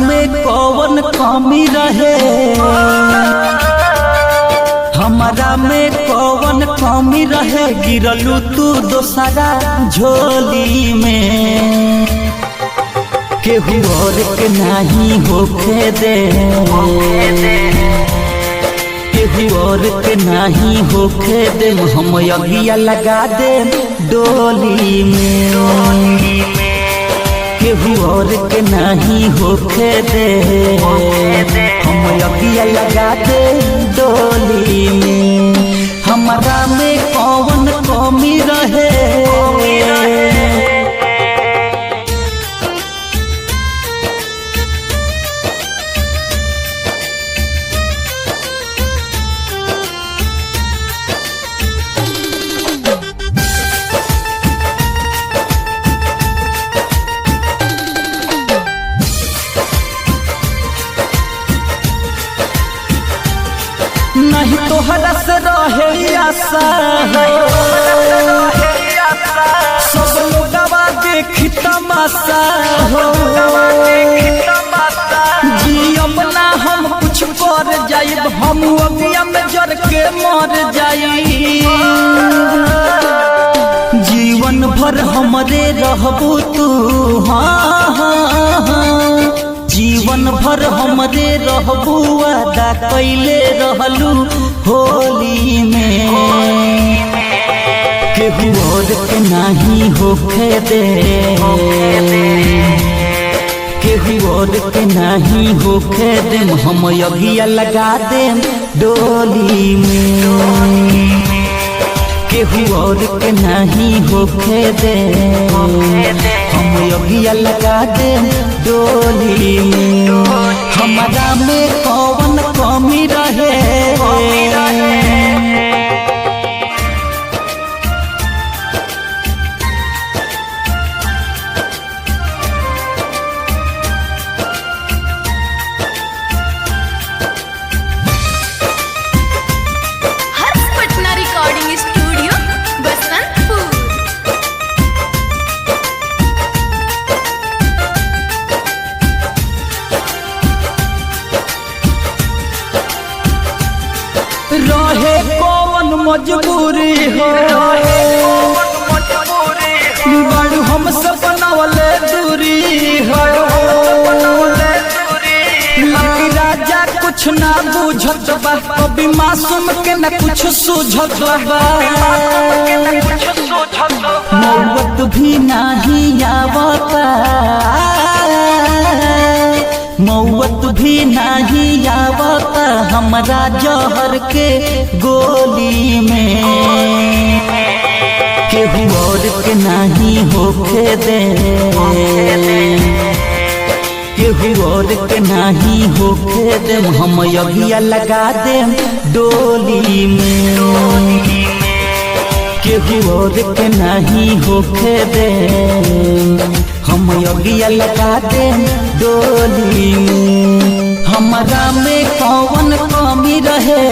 में कौन कमी रहे, हमारा में कौन कमी रहे, गिरलू तू दोसरा झोली में। केहू और के नहीं होखे दे, केहू और के नहीं होखे दे, हम अगिया लगा दे डोली में। केहू और के नहीं होखे दे, हम अगिया लगा दे डोली में। हमारा में कौन कमी रहे, नहीं तोहरा से रहे आशा हो, सब लोगवा देखी तमाशा हो। जियम ना हम कुछ कर जाइब, हम अगिया में जर के मर जाई। जीवन भर हमरे रहबू तू, हाँ हाँ हाँ, जीवन भर हमरे रहबू, वादा कैले रहलू होली में। केहू और के नहीं होखे दे, केहू और के नहीं होखे दे, हम अगिया लगा दे डोली में। केहू और के नहीं होखे दे, हम अगिया लगा दे डोली में। हमारा में कौन कमी रहे, रहे कौन मजबूरी हो, बड़ू हमसे बनावले दूरी हो। राजा कुछ ना बुझत बा, कभी मासूम के न कुछ सूझत बा। मौत भी नहीं आवता, मौत भी नहीं आवता, हमरा जहर के गोली में। केहू और के नहीं होखे दे, केहू और के नहीं होखे दे, हम अगिया लगा दे डोली में। केहू और के नहीं होखे दे, हम अगिया लगा दे डोली में। हमारा में कौन कमी रहे,